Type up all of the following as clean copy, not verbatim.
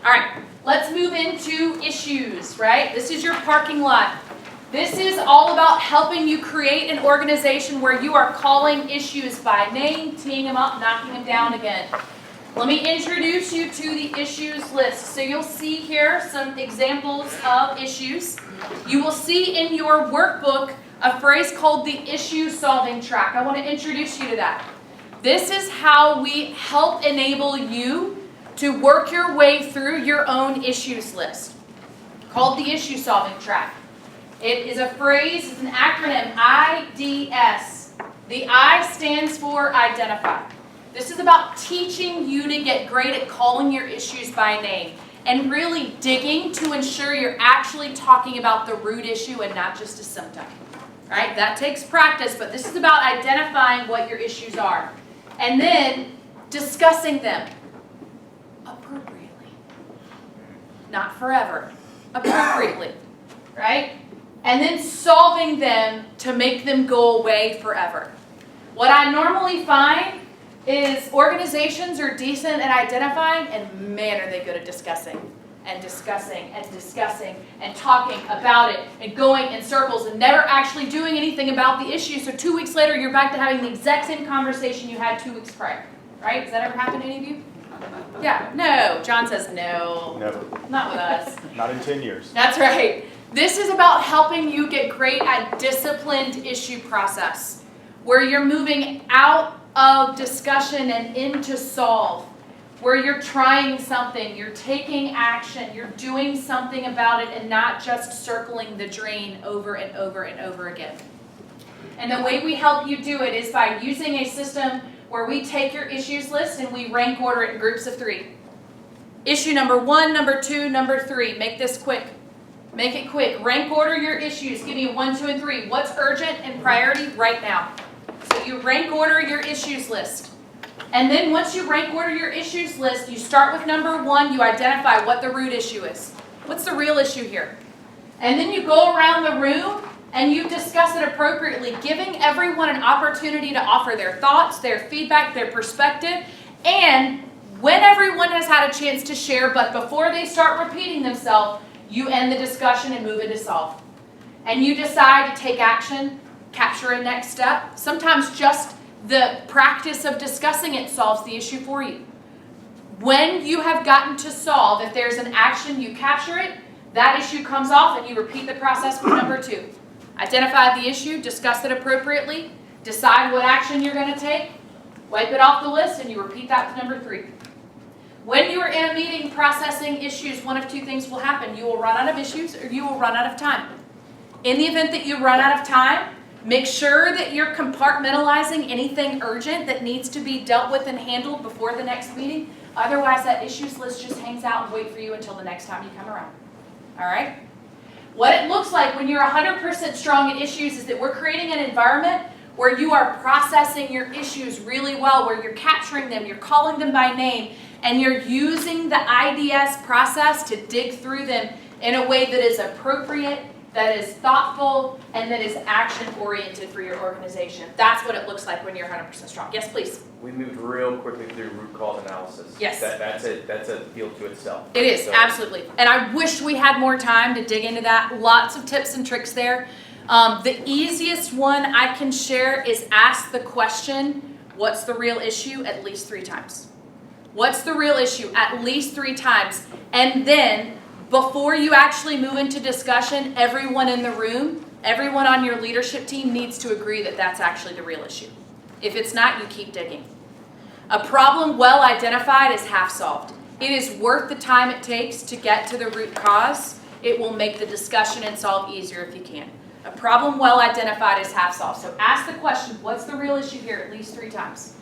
All right, let's move into issues, right? This is your parking lot. This is all about helping you create an organization where you are calling issues by name, teeing them up, knocking them down again. Let me introduce you to the issues list. So you'll see here some examples of issues. You will see in your workbook a phrase called the issue solving track. I want to introduce you to that. This is how we help enable you to work your way through your own issues list, called the issue solving track. It is a phrase, it's an acronym, IDS. The I stands for identify. This is about teaching you to get great at calling your issues by name and really digging to ensure you're actually talking about the root issue and not just a symptom. Right? That takes practice, but this is about identifying what your issues are and then discussing them appropriately. Not forever, appropriately. Right? And then solving them to make them go away forever. What I normally find is organizations are decent at identifying, and man, are they good at discussing and discussing and discussing and talking about it and going in circles and never actually doing anything about the issue. So 2 weeks later, you're back to having the exact same conversation you had 2 weeks prior. Right? Does that ever happen to any of you? Yeah. No. John says no. Never. Not with us. Not in 10 years. That's right. This is about helping you get great at disciplined issue process, where you're moving out of discussion and into solve, where you're trying something, you're taking action, you're doing something about it and not just circling the drain over and over and over again. And the way we help you do it is by using a system where we take your issues list and we rank order it in groups of 3. Issue number 1, number 2, number 3. Make this quick. Make it quick. Rank order your issues. Give me 1, 2, and 3. What's urgent and priority right now? So you rank order your issues list. And then once you rank order your issues list, you start with number 1. You identify what the root issue is. What's the real issue here? And then you go around the room and you discuss it appropriately, giving everyone an opportunity to offer their thoughts, their feedback, their perspective, and when everyone has had a chance to share, but before they start repeating themselves, you end the discussion and move into solve. And you decide to take action, capture a next step. Sometimes just the practice of discussing it solves the issue for you. When you have gotten to solve, if there's an action, you capture it, that issue comes off and you repeat the process with number 2. Identify the issue, discuss it appropriately, decide what action you're going to take, wipe it off the list, and you repeat that with number 3. When you are in a meeting processing issues, one of 2 things will happen. You will run out of issues or you will run out of time. In the event that you run out of time, make sure that you're compartmentalizing anything urgent that needs to be dealt with and handled before the next meeting. Otherwise, that issues list just hangs out and wait for you until the next time you come around. All right? What it looks like when you're 100% strong at issues is that we're creating an environment where you are processing your issues really well, where you're capturing them, you're calling them by name, and you're using the IDS process to dig through them in a way that is appropriate, that is thoughtful, and that is action-oriented for your organization. That's what it looks like when you're 100% strong. Yes, please. We moved real quickly through root cause analysis. Yes. That's a field to itself. It is, So, absolutely. And I wish we had more time to dig into that. Lots of tips and tricks there. The easiest one I can share is ask the question, what's the real issue, at least 3 times. What's the real issue? At least 3 times. And then, before you actually move into discussion, everyone in the room, everyone on your leadership team needs to agree that that's actually the real issue. If it's not, you keep digging. A problem well identified is half solved. It is worth the time it takes to get to the root cause. It will make the discussion and solve easier if you can. A problem well identified is half solved. So ask the question, what's the real issue here, at least 3 times.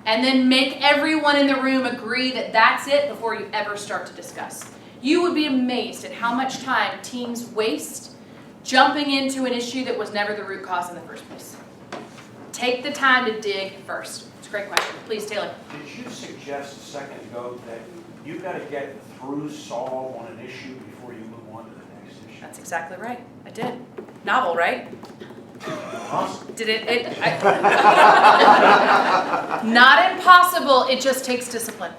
And then make everyone in the room agree that that's it before you ever start to discuss. You would be amazed at how much time teams waste jumping into an issue that was never the root cause in the first place. Take the time to dig first. It's a great question. Please, Taylor. Did you suggest a second ago that you've got to get through solve on an issue before you move on to the next issue? That's exactly right. I did. Novel, right? Awesome. Did Not impossible. It just takes discipline.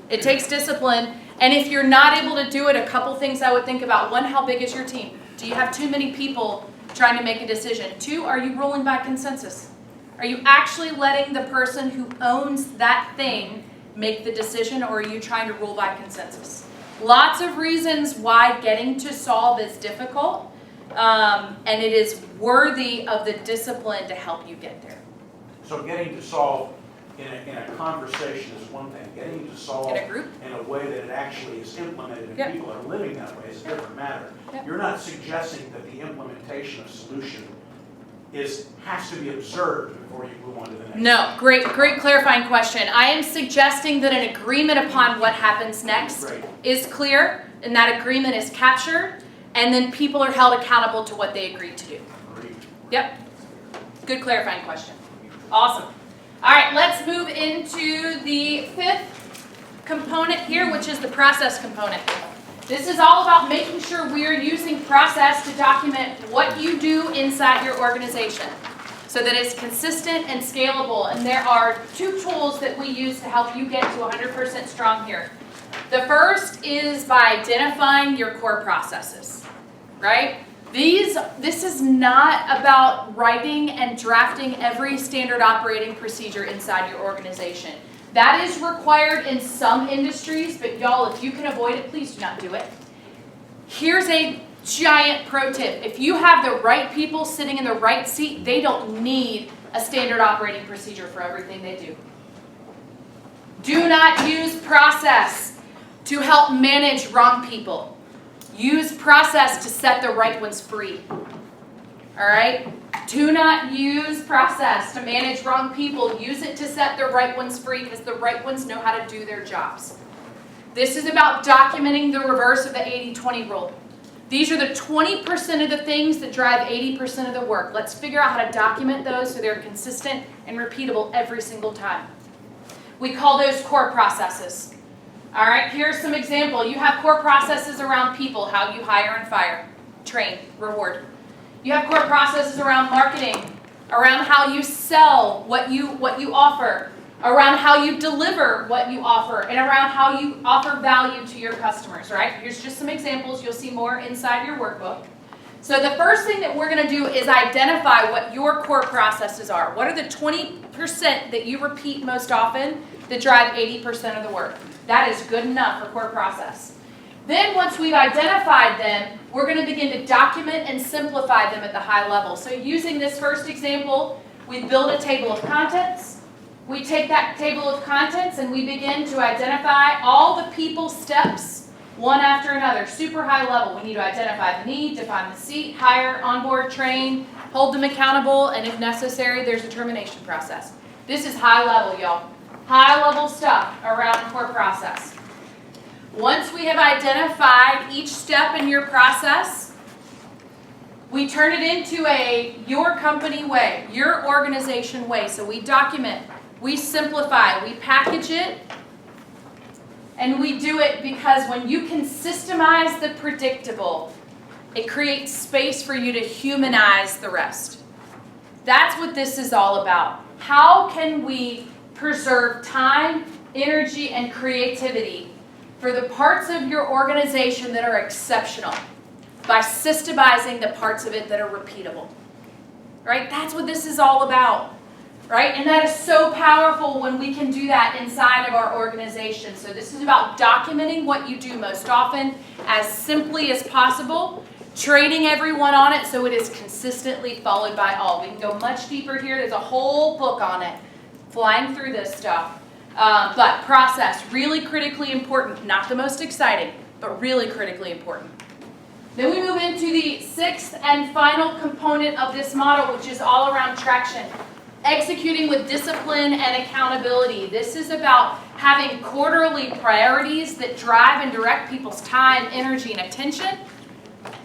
It takes discipline. And if you're not able to do it, a couple things I would think about. One, how big is your team? Do you have too many people trying to make a decision? Two, are you ruling by consensus? Are you actually letting the person who owns that thing make the decision, or are you trying to rule by consensus? Lots of reasons why getting to solve is difficult, and it is worthy of the discipline to help you get there. So getting to solve in a conversation is one thing. Getting to solve In a group? in a way that it actually is implemented and Yep. people are living that way is a different matter. Yep. You're not suggesting that the implementation of solution has to be observed before you move on to the next. No, great clarifying question. I am suggesting that an agreement upon what happens next Great. is clear, and that agreement is captured, and then people are held accountable to what they agreed to do. Agreed. Yep. Good clarifying question. Awesome. All right, let's move into the fifth component here, which is the process component. This is all about making sure we are using process to document what you do inside your organization so that it's consistent and scalable. And there are two tools that we use to help you get to 100% strong here. The first is by identifying your core processes, right? This is not about writing and drafting every standard operating procedure inside your organization. That is required in some industries, but y'all, if you can avoid it, please do not do it. Here's a giant pro tip. If you have the right people sitting in the right seat, they don't need a standard operating procedure for everything they do. Do not use process to help manage wrong people. Use process to set the right ones free. All right? Do not use process to manage wrong people. Use it to set the right ones free, because the right ones know how to do their jobs. This is about documenting the reverse of the 80-20 rule. These are the 20% of the things that drive 80% of the work. Let's figure out how to document those so they're consistent and repeatable every single time. We call those core processes. All right, here's some example. You have core processes around people, how you hire and fire, train, reward. You have core processes around marketing, around how you sell what you offer, around how you deliver what you offer, and around how you offer value to your customers, right? Here's just some examples. You'll see more inside your workbook. So the first thing that we're going to do is identify what your core processes are. What are the 20% that you repeat most often that drive 80% of the work? That is good enough for core process. Then once we've identified them, we're going to begin to document and simplify them at the high level. So using this first example, we build a table of contents. We take that table of contents and we begin to identify all the people steps, one after another, super high level. We need to identify the need, define the seat, hire, onboard, train, hold them accountable, and if necessary, there's a termination process. This is high level, y'all. High level stuff around core process. Once we have identified each step in your process, we turn it into your company way, your organization way. So we document, we simplify, we package it, and we do it because when you can systemize the predictable, it creates space for you to humanize the rest. That's what this is all about. How can we preserve time, energy, and creativity for the parts of your organization that are exceptional by systemizing the parts of it that are repeatable? Right? That's what this is all about. Right? And that is so powerful when we can do that inside of our organization. So this is about documenting what you do most often as simply as possible, training everyone on it so it is consistently followed by all. We can go much deeper here. There's a whole book on it, flying through this stuff. But process, really critically important. Not the most exciting, but really critically important. Then we move into the sixth and final component of this model, which is all around traction. Executing with discipline and accountability. This is about having quarterly priorities that drive and direct people's time, energy, and attention.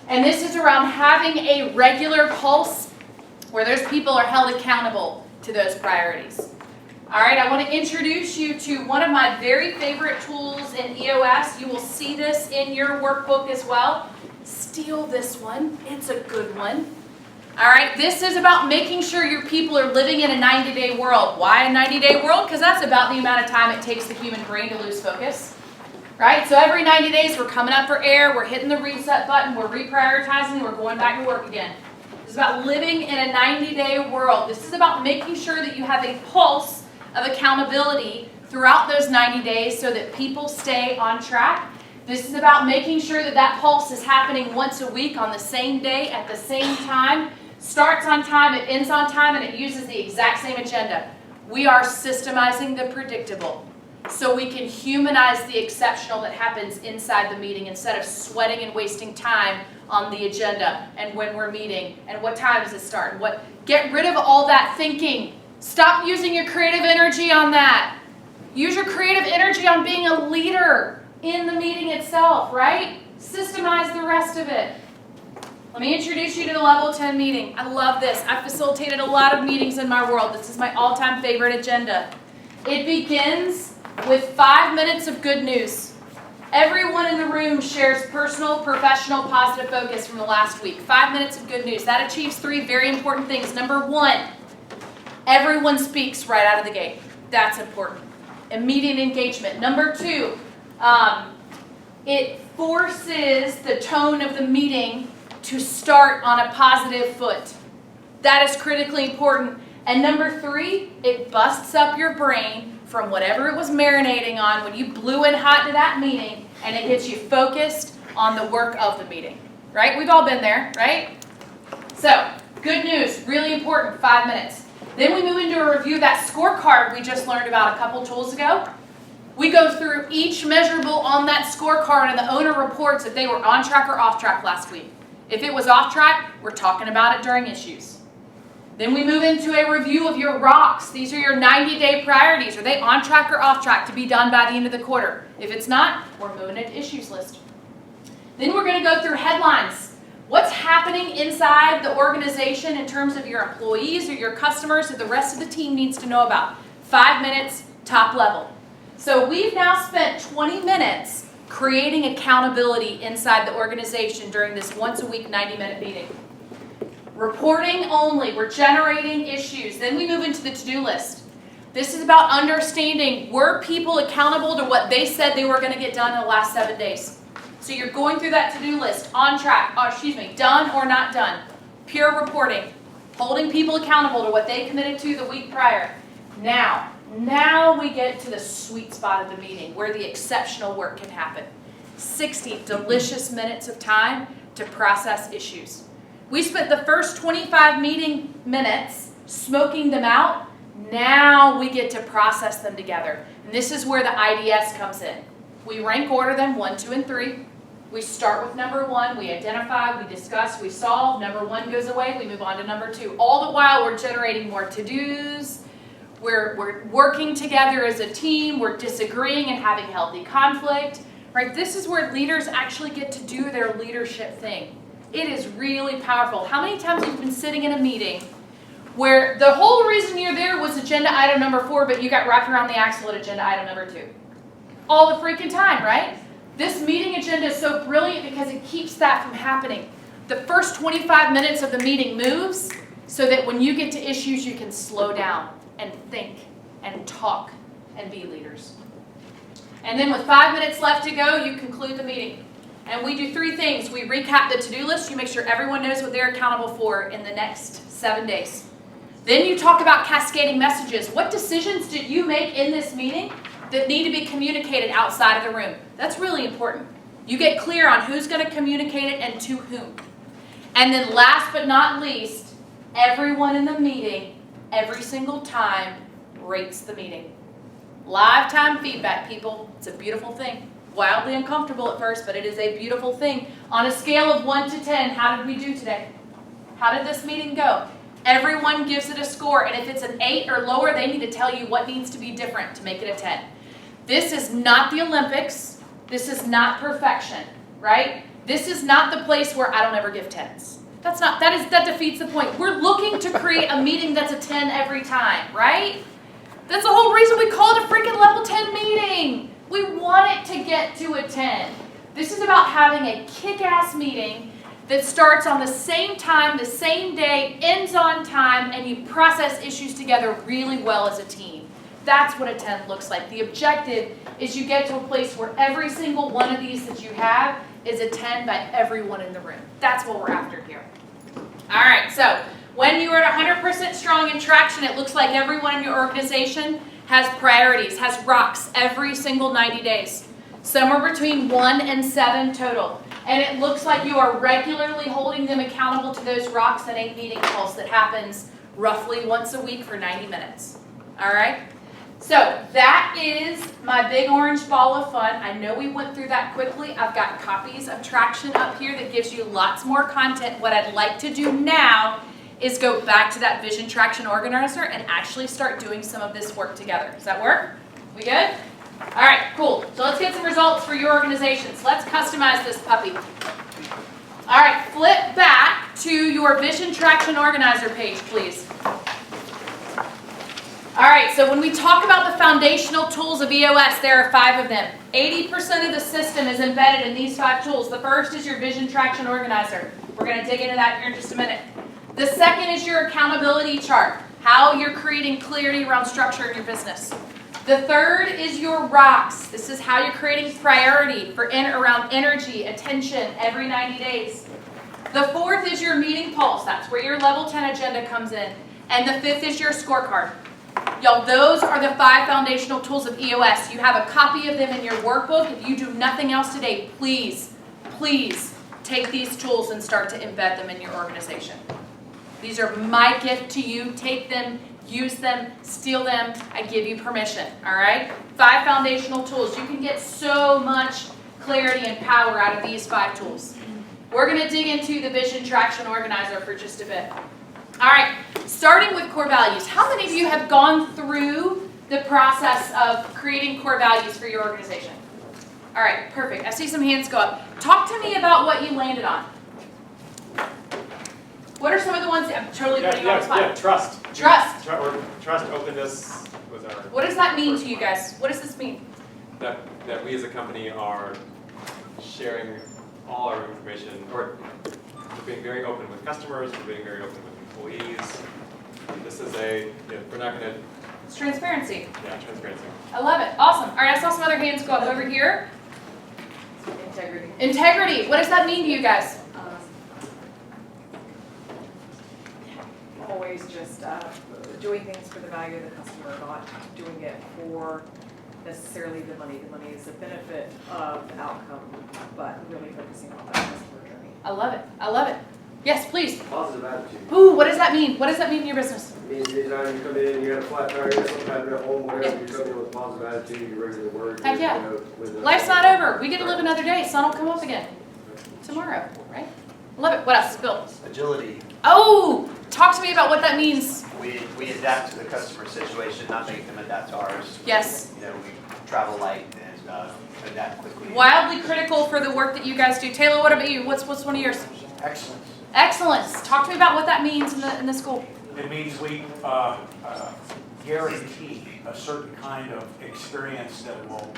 And this is around having a regular pulse where those people are held accountable to those priorities. All right, I want to introduce you to one of my very favorite tools in EOS. You will see this in your workbook as well. Steal this one. It's a good one. All right, this is about making sure your people are living in a 90-day world. Why a 90-day world? Because that's about the amount of time it takes the human brain to lose focus. right? So every 90 days, we're coming up for air, we're hitting the reset button, we're reprioritizing, we're going back to work again. This is about living in a 90-day world. This is about making sure that you have a pulse of accountability throughout those 90 days so that people stay on track. This is about making sure that that pulse is happening once a week on the same day at the same time. Starts on time, it ends on time, and it uses the exact same agenda. We are systemizing the predictable so we can humanize the exceptional that happens inside the meeting instead of sweating and wasting time on the agenda and when we're meeting and what time does it start. Get rid of all that thinking. Stop using your creative energy on that. Use your creative energy on being a leader in the meeting itself, right? Systemize the rest of it. Let me introduce you to the Level 10 meeting. I love this. I've facilitated a lot of meetings in my world. This is my all-time favorite agenda. It begins with 5 minutes of good news. Everyone in the room shares personal, professional, positive focus from the last week. 5 minutes of good news. That achieves 3 very important things. Number 1, everyone speaks right out of the gate. That's important. Immediate engagement. Number 2, it forces the tone of the meeting to start on a positive foot. That is critically important. And number 3, it busts up your brain from whatever it was marinating on when you blew in hot to that meeting, and it gets you focused on the work of the meeting. Right? We've all been there, right? So, good news, really important, 5 minutes. Then we move into a review of that scorecard we just learned about a couple tools ago. We go through each measurable on that scorecard, and the owner reports if they were on track or off track last week. If it was off track, we're talking about it during issues. Then we move into a review of your rocks. These are your 90-day priorities. Are they on track or off track to be done by the end of the quarter? If it's not, we're moving into issues list. Then we're going to go through headlines. What's happening inside the organization in terms of your employees or your customers that the rest of the team needs to know about? 5 minutes, top level. So we've now spent 20 minutes creating accountability inside the organization during this once-a-week 90-minute meeting. Reporting only. We're generating issues. Then we move into the to-do list. This is about understanding, were people accountable to what they said they were going to get done in the last 7 days? So you're going through that to-do list, on track, done or not done. Pure reporting. Holding people accountable to what they committed to the week prior. Now we get to the sweet spot of the meeting where the exceptional work can happen. 60 delicious minutes of time to process issues. We spent the first 25 meeting minutes smoking them out. Now we get to process them together. And this is where the IDS comes in. We rank order them 1, 2, and 3. We start with number 1. We identify, we discuss, we solve. Number 1 goes away. We move on to number 2. All the while we're generating more to-dos. We're working together as a team. We're disagreeing and having healthy conflict. Right? This is where leaders actually get to do their leadership thing. It is really powerful. How many times have you been sitting in a meeting where the whole reason you're there was agenda item number 4, but you got wrapped around the axle at agenda item number 2? All the freaking time, right? This meeting agenda is so brilliant because it keeps that from happening. The first 25 minutes of the meeting moves so that when you get to issues, you can slow down and think and talk and be leaders. And then with 5 minutes left to go, you conclude the meeting. And we do 3 things. We recap the to-do list. You make sure everyone knows what they're accountable for in the next 7 days. Then you talk about cascading messages. What decisions did you make in this meeting that need to be communicated outside of the room? That's really important. You get clear on who's going to communicate it and to whom. And then last but not least, everyone in the meeting, every single time, rates the meeting. Live time feedback, people. It's a beautiful thing. Wildly uncomfortable at first, but it is a beautiful thing. On a scale of 1 to 10, how did we do today? How did this meeting go? Everyone gives it a score, and if it's an 8 or lower, they need to tell you what needs to be different to make it a 10. This is not the Olympics. This is not perfection, right? This is not the place where I don't ever give 10s. That defeats the point. We're looking to create a meeting that's a 10 every time, right? That's the whole reason we call it a freaking level 10 meeting. We want it to get to a 10. This is about having a kick-ass meeting that starts on the same time, the same day, ends on time, and you process issues together really well as a team. That's what a 10 looks like. The objective is you get to a place where every single one of these that you have is a 10 by everyone in the room. That's what we're after here. All right, so when you are at 100% strong in traction, it looks like everyone in your organization has priorities, has rocks every single 90 days. Somewhere between 1 and 7 total. And it looks like you are regularly holding them accountable to those rocks in a meeting calls that happens roughly once a week for 90 minutes. All right? So that is my big orange ball of fun. I know we went through that quickly. I've got copies of Traction up here that gives you lots more content. What I'd like to do now is go back to that Vision Traction Organizer and actually start doing some of this work together. Does that work? We good? All right, cool. So let's get some results for your organizations. Let's customize this puppy. All right, flip back to your Vision Traction Organizer page, please. All right, so when we talk about the foundational tools of EOS, there are 5 of them. 80% of the system is embedded in these 5 tools. The first is your Vision Traction Organizer. We're going to dig into that here in just a minute. The second is your accountability chart, how you're creating clarity around structure in your business. The third is your rocks. This is how you're creating priority for around energy, attention every 90 days. The fourth is your meeting pulse. That's where your level 10 agenda comes in. And the fifth is your scorecard. Y'all, those are the 5 foundational tools of EOS. You have a copy of them in your workbook. If you do nothing else today, please take these tools and start to embed them in your organization. These are my gift to you. Take them, use them, steal them. I give you permission, all right? 5 foundational tools. You can get so much clarity and power out of these 5 tools. We're going to dig into the Vision Traction Organizer for just a bit. All right, starting with core values. How many of you have gone through the process of creating core values for your organization? All right, perfect. I see some hands go up. Talk to me about what you landed on. What are some of the ones that I'm totally putting you on the spot? Yeah, trust. Trust. Trust, openness was our... What does that mean to you guys? What does this mean? That we as a company are sharing all our information, or we're being very open with customers, we're being very open with employees. This is we're not going to... It's transparency. Yeah, transparency. I love it. Awesome. All right, I saw some other hands go up over here. Integrity. Integrity. What does that mean to you guys? Always just doing things for the value of the customer, not doing it for necessarily the money. The money is a benefit of the outcome, but really focusing on that customer journey. I love it. I love it. Yes, please. Positive attitude. Ooh, what does that mean? What does that mean in your business? It means anytime you come in, you got a flat tire, you got something happening at home, whatever, you come in with a positive attitude, you're ready to work. Heck yeah. with Life's not over. We get to live another day. Sun will come up again tomorrow, right? Love it. What else? Bill. Agility. Oh, talk to me about what that means. We adapt to the customer situation, not make them adapt to ours. Yes. You know, we travel light and adapt quickly. Wildly critical for the work that you guys do. Taylor, what about you? What's one of yours? Excellence. Excellence. Talk to me about what that means in the school. It means we guarantee a certain kind of experience that will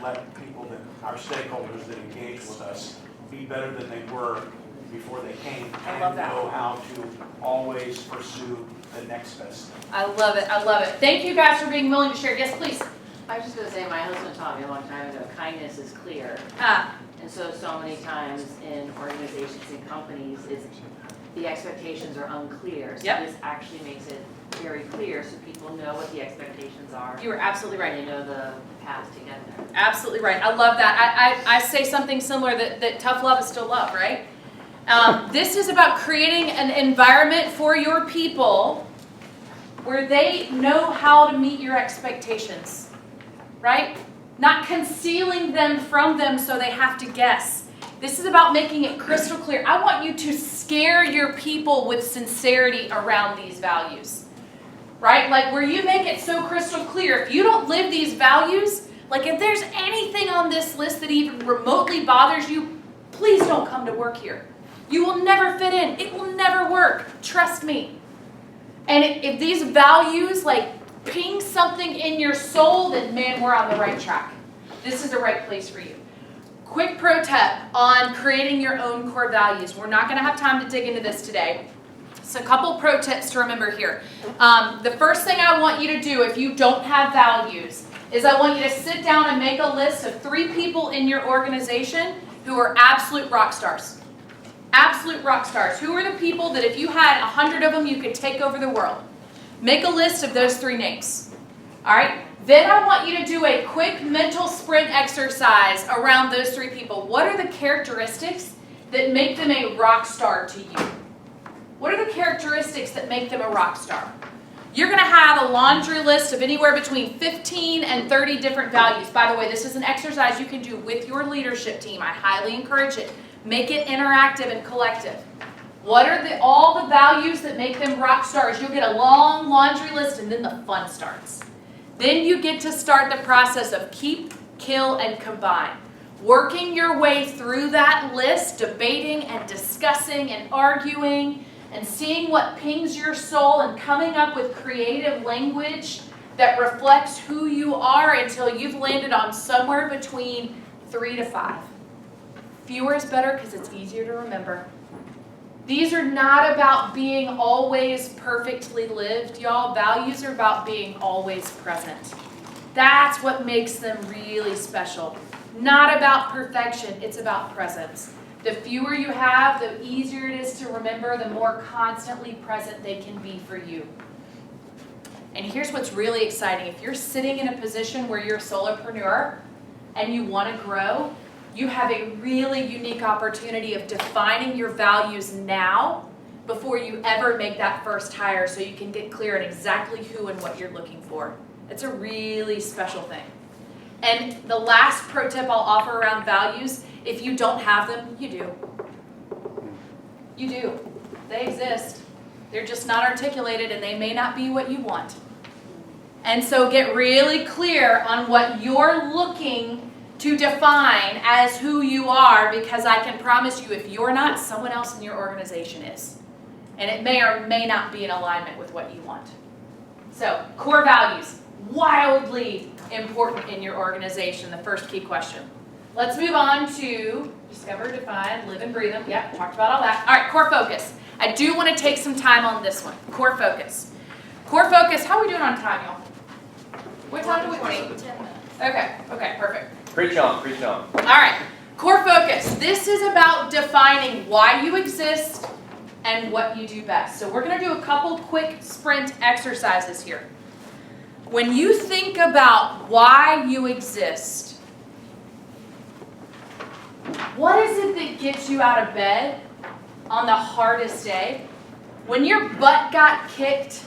let people, our stakeholders that engage with us, be better than they were before they came, I love and that. know how to always pursue the next best thing. I love it. I love it. Thank you guys for being willing to share. Yes, please. I was just going to say, my husband taught me a long time ago, kindness is clear. And so many times in organizations and companies, the expectations are unclear. So Yep. this actually makes it very clear so people know what the expectations are. You are absolutely right. And they know the path to get there. Absolutely right. I love that. I say something similar that tough love is still love, right? This is about creating an environment for your people where they know how to meet your expectations, right? Not concealing them from them so they have to guess. This is about making it crystal clear. I want you to scare your people with sincerity around these values, right? Like where you make it so crystal clear. If you don't live these values, like if there's anything on this list that even remotely bothers you, please don't come to work here. You will never fit in. It will never work. Trust me. And if these values like ping something in your soul, then man, we're on the right track. This is the right place for you. Quick pro tip on creating your own core values. We're not going to have time to dig into this today. So a couple pro tips to remember here. The first thing I want you to do if you don't have values is I want you to sit down and make a list of 3 people in your organization who are absolute rock stars. Absolute rock stars. Who are the people that if you had 100 of them, you could take over the world? Make a list of those 3 names. All right? Then I want you to do a quick mental sprint exercise around those 3 people. What are the characteristics that make them a rock star to you? What are the characteristics that make them a rock star? You're going to have a laundry list of anywhere between 15 and 30 different values. By the way, this is an exercise you can do with your leadership team. I highly encourage it. Make it interactive and collective. What are all the values that make them rock stars? You'll get a long laundry list and then the fun starts. Then you get to start the process of keep, kill, and combine. Working your way through that list, debating and discussing and arguing, and seeing what pings your soul and coming up with creative language that reflects who you are until you've landed on somewhere between 3 to 5. Fewer is better because it's easier to remember. These are not about being always perfectly lived, y'all. Values are about being always present. That's what makes them really special. Not about perfection, it's about presence. The fewer you have, the easier it is to remember, the more constantly present they can be for you. And here's what's really exciting. If you're sitting in a position where you're a solopreneur and you want to grow, you have a really unique opportunity of defining your values now before you ever make that first hire so you can get clear on exactly who and what you're looking for. It's a really special thing. And the last pro tip I'll offer around values, if you don't have them, you do. You do. They exist. They're just not articulated and they may not be what you want. And so get really clear on what you're looking to define as who you are, because I can promise you if you're not, someone else in your organization is. And it may or may not be in alignment with what you want. So, core values, wildly important in your organization, the first key question. Let's move on to discover, define, live and breathe them. Yep, talked about all that. All right, core focus. I do want to take some time on this one. Core focus. Core focus, how are we doing on time, y'all? What time do we wait? 10 minutes. Okay, perfect. Preach on, preach on. All right, core focus. This is about defining why you exist and what you do best. So we're going to do a couple quick sprint exercises here. When you think about why you exist, what is it that gets you out of bed on the hardest day? When your butt got kicked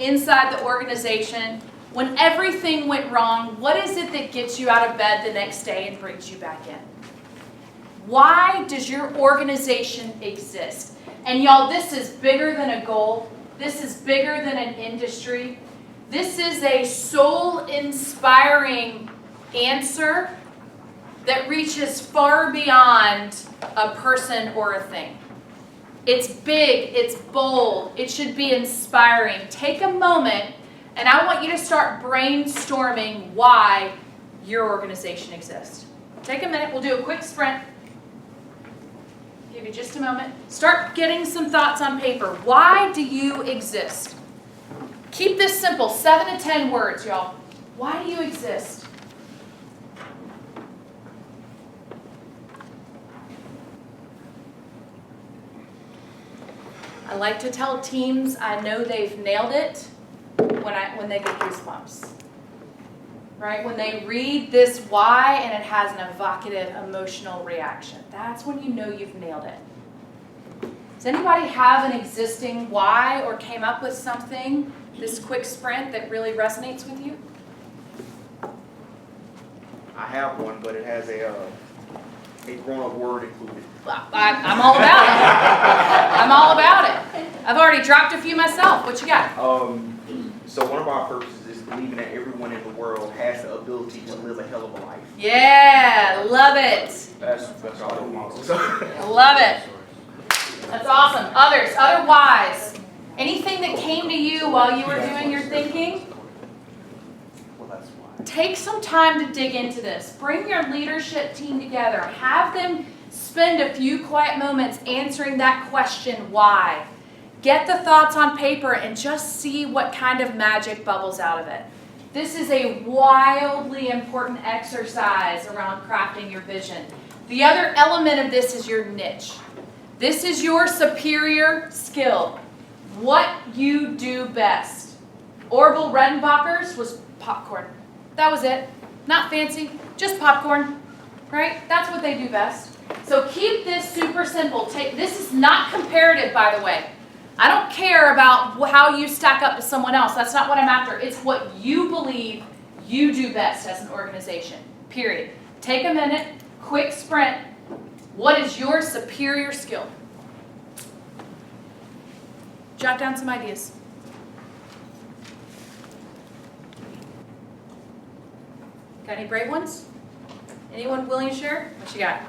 inside the organization, when everything went wrong, what is it that gets you out of bed the next day and brings you back in? Why does your organization exist? And y'all, this is bigger than a goal. This is bigger than an industry. This is a soul-inspiring answer that reaches far beyond a person or a thing. It's big, it's bold, it should be inspiring. Take a moment and I want you to start brainstorming why your organization exists. Take a minute, we'll do a quick sprint. Give you just a moment. Start getting some thoughts on paper. Why do you exist? Keep this simple, 7 to 10 words, y'all. Why do you exist? I like to tell teams I know they've nailed it when they get goosebumps. Right? When they read this why and it has an evocative emotional reaction. That's when you know you've nailed it. Does anybody have an existing why or came up with something, this quick sprint, that really resonates with you? I have one, but it has a grown-up word included. I'm all about it. I'm all about it. I've already dropped a few myself. What you got? So one of our purposes is believing that everyone in the world has the ability to live a hell of a life. Yeah, love it. That's all I want. Love it. That's awesome. Others, other whys. Anything that came to you while you were doing your thinking? Well, that's why. Take some time to dig into this. Bring your leadership team together. Have them spend a few quiet moments answering that question, why. Get the thoughts on paper and just see what kind of magic bubbles out of it. This is a wildly important exercise around crafting your vision. The other element of this is your niche. This is your superior skill. What you do best. Orville Redenbacher's was popcorn. That was it. Not fancy, just popcorn, right? That's what they do best. So keep this super simple. This is not comparative, by the way. I don't care about how you stack up to someone else. That's not what I'm after. It's what you believe you do best as an organization, period. Take a minute, quick sprint. What is your superior skill? Jot down some ideas. Got any brave ones? Anyone willing to share? What you got?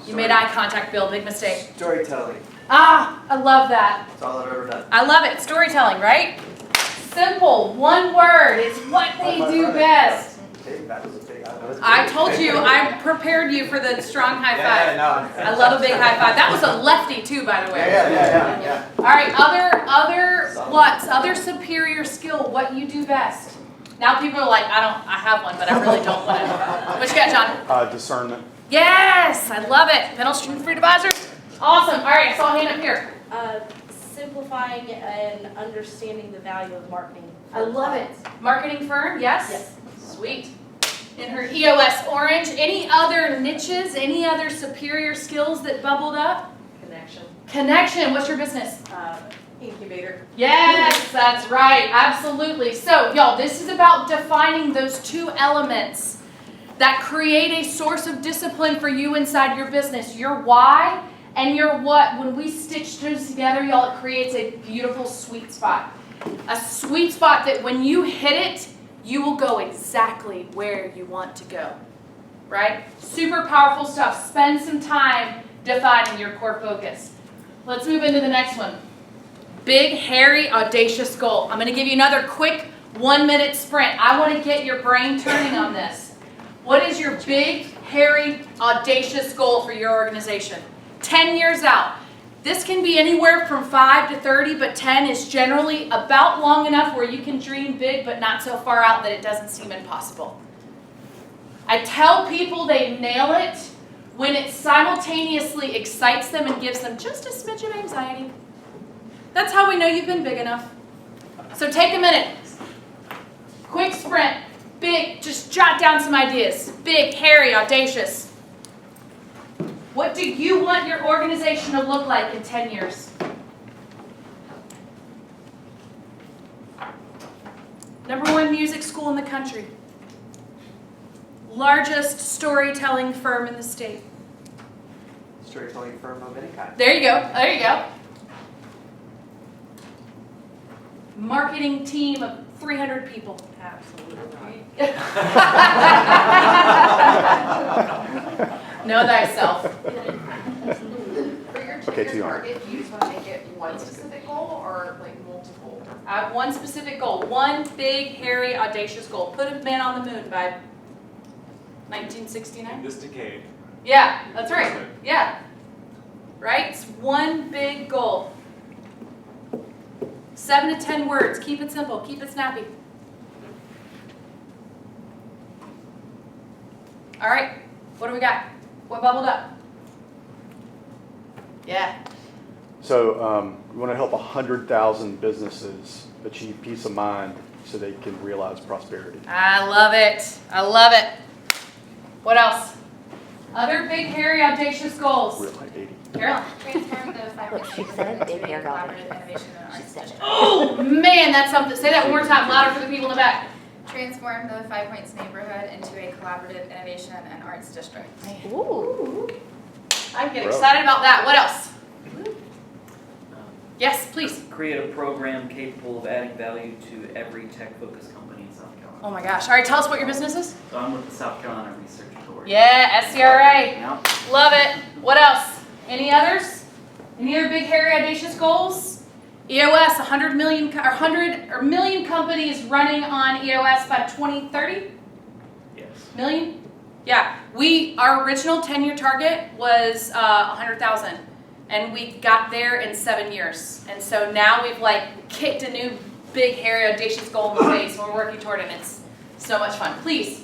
You made eye contact, Bill. Big mistake. Storytelling. Ah, I love that. That's all I've ever done. I love it. Storytelling, right? Simple. One word. It's what they do best. That was a big. I told you. I prepared you for the strong high five. Yeah, I love a big high five. That was a lefty too, by the way. Yeah. All right. Other superior skill. What you do best. Now people are like, I have one, but I really don't want it. What you got, John? Discernment. Yes, I love it. Mental student fruit advisors. Awesome. All right, I saw a hand up here. Simplifying and understanding the value of marketing. I love it. Marketing firm, yes? Yes. Sweet. In her EOS orange. Any other niches, any other superior skills that bubbled up? Connection. Connection, what's your business? Incubator. Yes, that's right, absolutely. So, y'all, this is about defining those two elements that create a source of discipline for you inside your business. Your why and your what. When we stitch those together, y'all, it creates a beautiful sweet spot. A sweet spot that when you hit it, you will go exactly where you want to go, right? Super powerful stuff. Spend some time defining your core focus. Let's move into the next one. Big, hairy, audacious goal. I'm going to give you another quick 1-minute sprint. I want to get your brain turning on this. What is your big, hairy, audacious goal for your organization? 10 years out. This can be anywhere from 5 to 30, but 10 is generally about long enough where you can dream big, but not so far out that it doesn't seem impossible. I tell people they nail it when it simultaneously excites them and gives them just a smidge of anxiety. That's how we know you've been big enough. So take a minute. Quick sprint. Big, just jot down some ideas. Big, hairy, audacious. What do you want your organization to look like in 10 years? #1 music school in the country. Largest storytelling firm in the state. Storytelling firm of any kind. There you go. There you go. Marketing team of 300 people. Absolutely Know thyself. For your Okay, target, do you just want to make it one specific goal or like multiple? I have one specific goal. One big, hairy, audacious goal. Put a man on the moon by 1969. In this decade. Yeah, that's right. Yeah. Right? It's one big goal. 7 to 10 words. Keep it simple. Keep it snappy. All right. What do we got? What bubbled up? Yeah. So we want to help 100,000 businesses achieve peace of mind so they can realize prosperity. I love it. I love it. What else? Other big, hairy, audacious goals. We're at like 80. Carolyn. Transform the 5-point neighborhood into a collaborative innovation and arts district. Oh, man, that's something. Say that one more time, louder for the people in the back. Transform the 5 Points neighborhood into a collaborative innovation and arts district. Ooh. I get excited about that. What else? Yes, please. Create a program capable of adding value to every tech-focused company in South Carolina. Oh my gosh. All right, tell us what your business is. So I'm with the South Carolina Research Authority. Yeah, SCRA. Yeah. Love it. What else? Any others? Any other big, hairy, audacious goals? EOS, 100 million companies running on EOS by 2030? Yes. Million? Yeah. Our original 10-year target was 100,000. And we got there in 7 years. And so now we've like kicked a new big, hairy, audacious goal in the face, and we're working toward it, and it's so much fun. Please.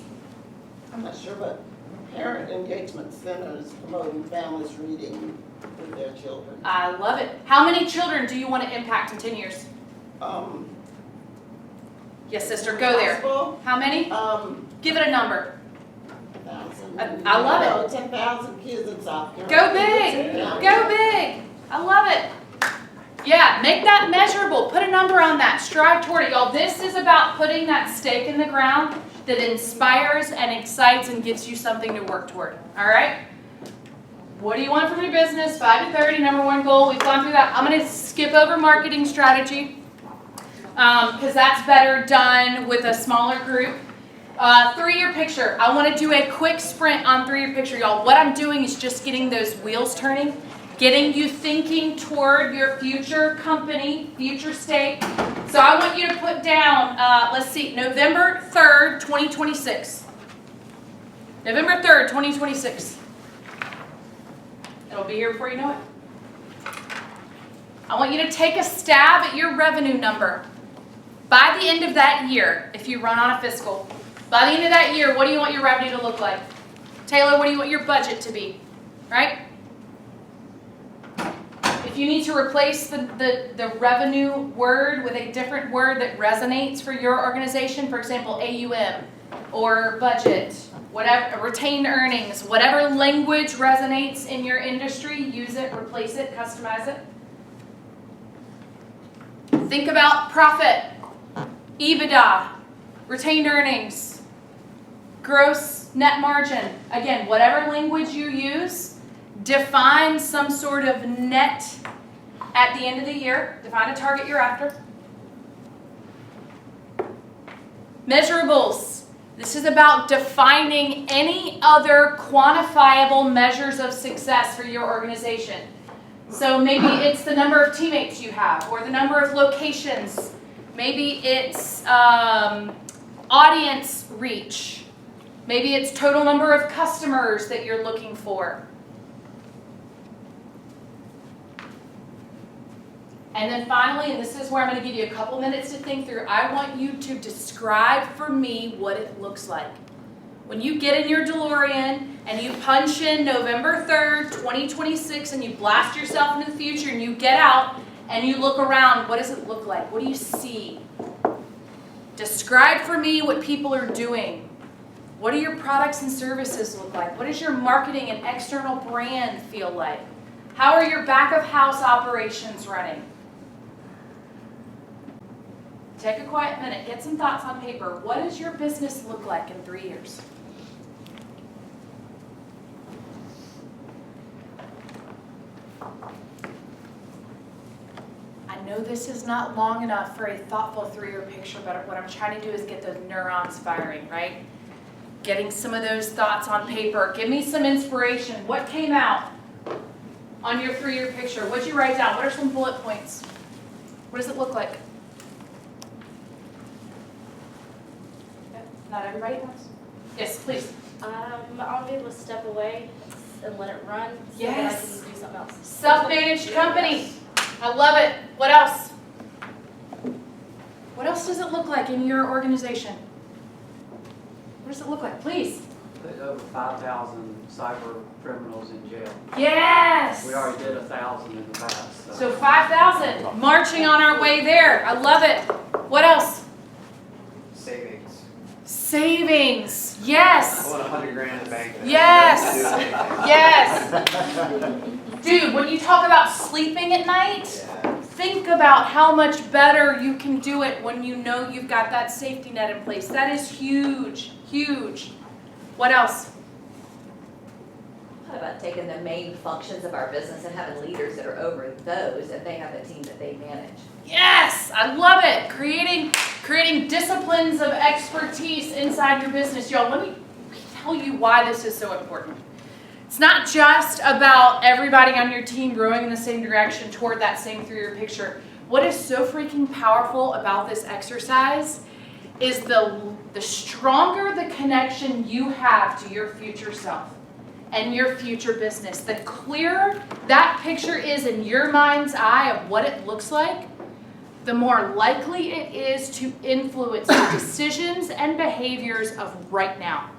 I'm not sure, but parent engagement centers promoting families reading with their children. I love it. How many children do you want to impact in 10 years? Yes, sister, go there. Possible, How many? Give it a number. 1,000. I love it. 10,000 kids in South Carolina. Go big. Go big. I love it. Yeah, make that measurable. Put a number on that. Strive toward it. Y'all, this is about putting that stake in the ground that inspires and excites and gives you something to work toward. All right? What do you want from your business? 5 to 30, number one goal. We've gone through that. I'm going to skip over marketing strategy because that's better done with a smaller group. 3-year picture. I want to do a quick sprint on 3-year picture, y'all. What I'm doing is just getting those wheels turning, getting you thinking toward your future company, future state. So I want you to put down, let's see, November 3rd, 2026. November 3rd, 2026. It'll be here before you know it. I want you to take a stab at your revenue number. By the end of that year, if you run on a fiscal, by the end of that year, what do you want your revenue to look like? Taylor, what do you want your budget to be? Right? If you need to replace the revenue word with a different word that resonates for your organization, for example, AUM or budget, whatever, retained earnings, whatever language resonates in your industry, use it, replace it, customize it. Think about profit, EBITDA, retained earnings, gross net margin. Again, whatever language you use, define some sort of net at the end of the year. Define a target you're after. Measurables. This is about defining any other quantifiable measures of success for your organization. So maybe it's the number of teammates you have, or the number of locations. Maybe it's audience reach. Maybe it's total number of customers that you're looking for. And then finally, and this is where I'm going to give you a couple minutes to think through, I want you to describe for me what it looks like. When you get in your DeLorean and you punch in November 3rd, 2026, and you blast yourself into the future and you get out and you look around, what does it look like? What do you see? Describe for me what people are doing. What do your products and services look like? What does your marketing and external brand feel like? How are your back of house operations running? Take a quiet minute, get some thoughts on paper. What does your business look like in 3 years? I know this is not long enough for a thoughtful 3-year picture, but what I'm trying to do is get those neurons firing, right? Getting some of those thoughts on paper. Give me some inspiration. What came out on your 3-year picture? What did you write down? What are some bullet points? What does it look like? Not everybody knows. Yes, please. I'll be able to step away and let it run so Yes. that I can do something else. Self-managed company. I love it. What else? What else does it look like in your organization? What does it look like? Please. Put over 5,000 cyber criminals in jail. Yes. We already did 1,000 in the past. So 5,000. Marching on our way there. I love it. What else? Savings. Savings. Yes. I want 100 grand in the bank. Yes. Yes. Dude, when you talk about sleeping at night, think about how much better you can do it when you know you've got that safety net in place. That is huge, huge. What else? What about taking the main functions of our business and having leaders that are over those, and they have a team that they manage? Yes, I love it. Creating disciplines of expertise inside your business. Y'all, let me tell you why this is so important. It's not just about everybody on your team rowing in the same direction toward that same 3-year picture. What is so freaking powerful about this exercise is the stronger the connection you have to your future self, and your future business. The clearer that picture is in your mind's eye of what it looks like, the more likely it is to influence the decisions and behaviors of right now.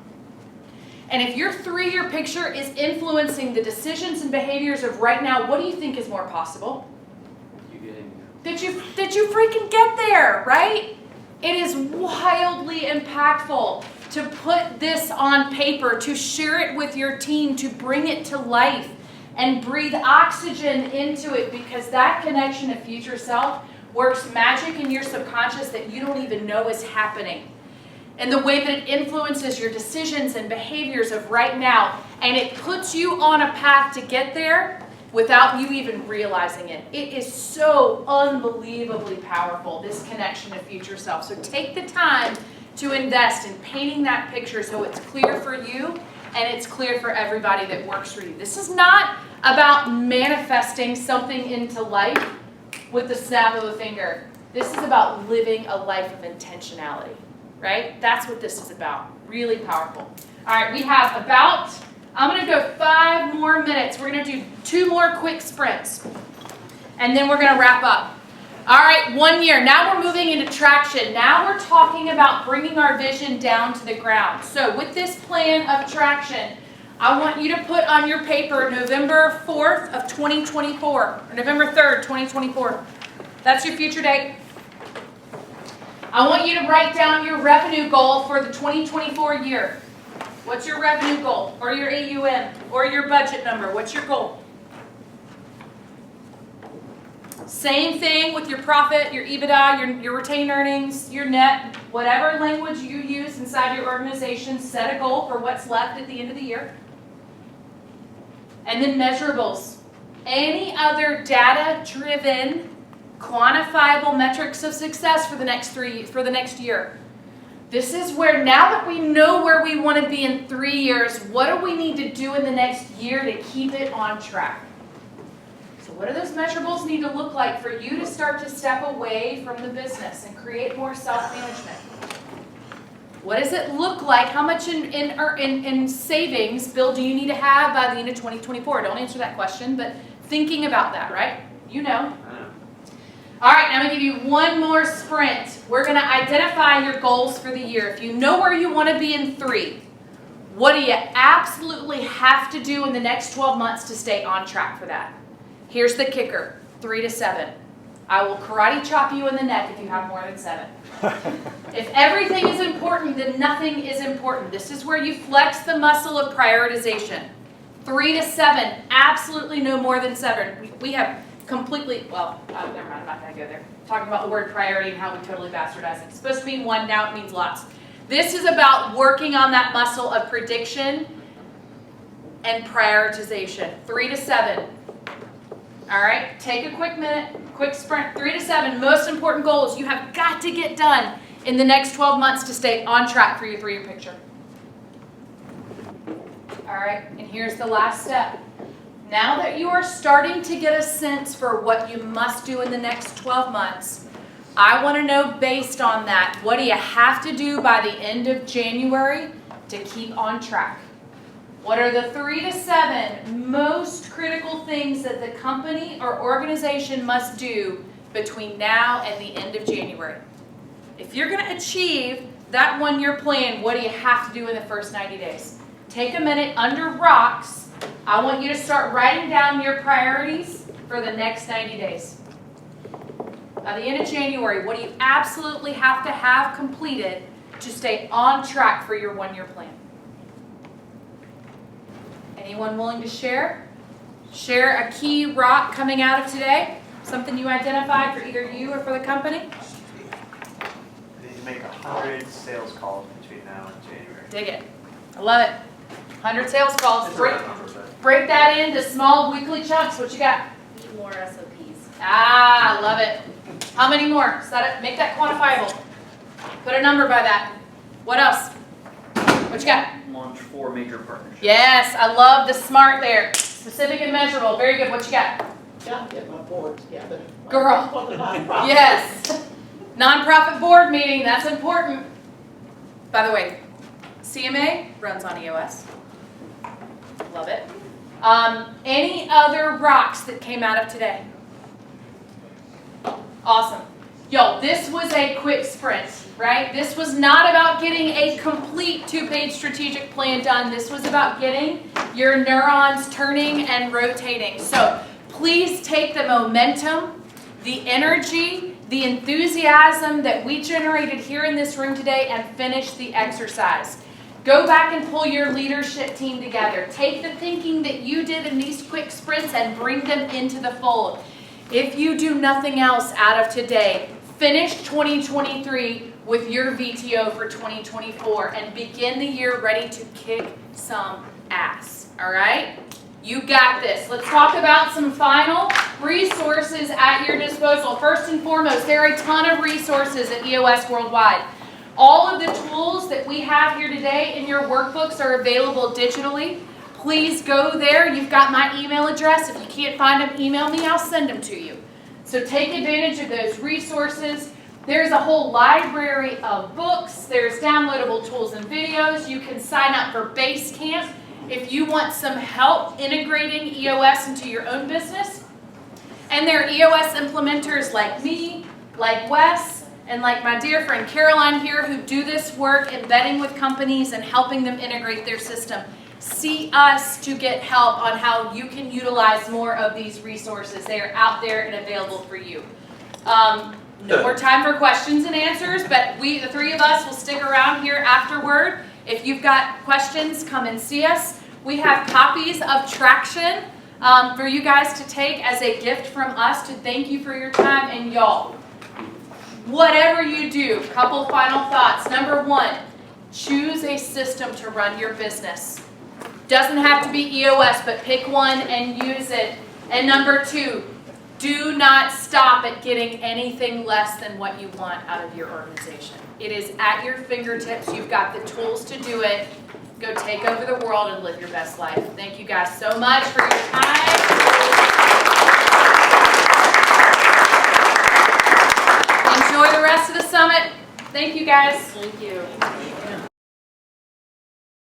And if your 3-year picture is influencing the decisions and behaviors of right now, what do you think is more possible? You getting That you freaking get there, right? It is wildly impactful to put this on paper, to share it with your team, to bring it to life and breathe oxygen into it, because that connection to future self works magic in your subconscious that you don't even know is happening. And the way that it influences your decisions and behaviors of right now, and it puts you on a path to get there without you even realizing it. It is so unbelievably powerful, this connection to future self. So take the time to invest in painting that picture so it's clear for you and it's clear for everybody that works for you. This is not about manifesting something into life with the snap of a finger. This is about living a life of intentionality. Right? That's what this is about. Really powerful. All right, we have about, I'm going to go 5 more minutes. We're going to do 2 more quick sprints. And then we're going to wrap up. All right, 1 year. Now we're moving into traction. Now we're talking about bringing our vision down to the ground. So with this plan of traction, I want you to put on your paper November 4th of 2024, or November 3rd, 2024. That's your future date. I want you to write down your revenue goal for the 2024 year. What's your revenue goal? Or your AUM? Or your budget number? What's your goal? Same thing with your profit, your EBITDA, your retained earnings, your net, whatever language you use inside your organization, set a goal for what's left at the end of the year. And then measurables. Any other data-driven, quantifiable metrics of success for the next year. This is where, now that we know where we want to be in 3 years, what do we need to do in the next year to keep it on track? So what do those measurables need to look like for you to start to step away from the business and create more self-management? What does it look like? How much in savings, Bill, do you need to have by the end of 2024? Don't answer that question, but thinking about that, right? You know. All right, now I'm going to give you 1 more sprint. We're going to identify your goals for the year. If you know where you want to be in 3, what do you absolutely have to do in the next 12 months to stay on track for that? Here's the kicker, 3 to 7. I will karate chop you in the neck if you have more than 7. If everything is important, then nothing is important. This is where you flex the muscle of prioritization. 3 to 7, absolutely no more than 7. We have completely, well, never mind, I'm not going to go there. Talking about the word priority and how we totally bastardize it. It's supposed to mean 1, now it means lots. This is about working on that muscle of prediction and prioritization. 3 to 7. All right, take a quick minute, quick sprint. 3 to 7, most important goals you have got to get done in the next 12 months to stay on track for your 3-year picture. All right, and here's the last step. Now that you are starting to get a sense for what you must do in the next 12 months, I want to know, based on that, what do you have to do by the end of January to keep on track? What are the 3 to 7 most critical things that the company or organization must do between now and the end of January? If you're going to achieve that 1-year plan, what do you have to do in the first 90 days? Take a minute under rocks. I want you to start writing down your priorities for the next 90 days. By the end of January, what do you absolutely have to have completed to stay on track for your 1-year plan? Anyone willing to share? Share a key rock coming out of today? Something you identified for either you or for the company? We need to make 100 sales calls between now and January. Dig it. I love it. 100 sales calls. It's a round number, but Break that into small weekly chunks. What you got? Need more SOPs. Ah, love it. How many more? Set it. Make that quantifiable. Put a number by that. What else? What you got? Launch 4 major partnerships. Yes, I love the SMART there. Specific and measurable. Very good. What you got? Gotta get my board together. Girl. For the nonprofit. Yes. Nonprofit board meeting. That's important. By the way, CMA runs on EOS. Love it. Any other rocks that came out of today? Awesome. Yo, this was a quick sprint, right? This was not about getting a complete 2-page strategic plan done. This was about getting your neurons turning and rotating. So please take the momentum, the energy, the enthusiasm that we generated here in this room today and finish the exercise. Go back and pull your leadership team together. Take the thinking that you did in these quick sprints and bring them into the fold. If you do nothing else out of today, finish 2023 with your VTO for 2024 and begin the year ready to kick some ass, all right? You got this. Let's talk about some final resources at your disposal. First and foremost, there are a ton of resources at EOS Worldwide. All of the tools that we have here today in your workbooks are available digitally. Please go there. You've got my email address. If you can't find them, email me. I'll send them to you. So take advantage of those resources. There's a whole library of books. There's downloadable tools and videos. You can sign up for Basecamp if you want some help integrating EOS into your own business. And there are EOS implementers like me, like Wes, and like my dear friend Caroline here who do this work embedding with companies and helping them integrate their system. See us to get help on how you can utilize more of these resources. They are out there and available for you. No more time for questions and answers, but the three of us will stick around here afterward. If you've got questions, come and see us. We have copies of Traction for you guys to take as a gift from us to thank you for your time. And y'all, whatever you do, couple final thoughts. Number one, choose a system to run your business. Doesn't have to be EOS, but pick one and use it. And number two, do not stop at getting anything less than what you want out of your organization. It is at your fingertips. You've got the tools to do it. Go take over the world and live your best life. Thank you guys so much for your time. Enjoy the rest of the summit. Thank you guys. Thank you.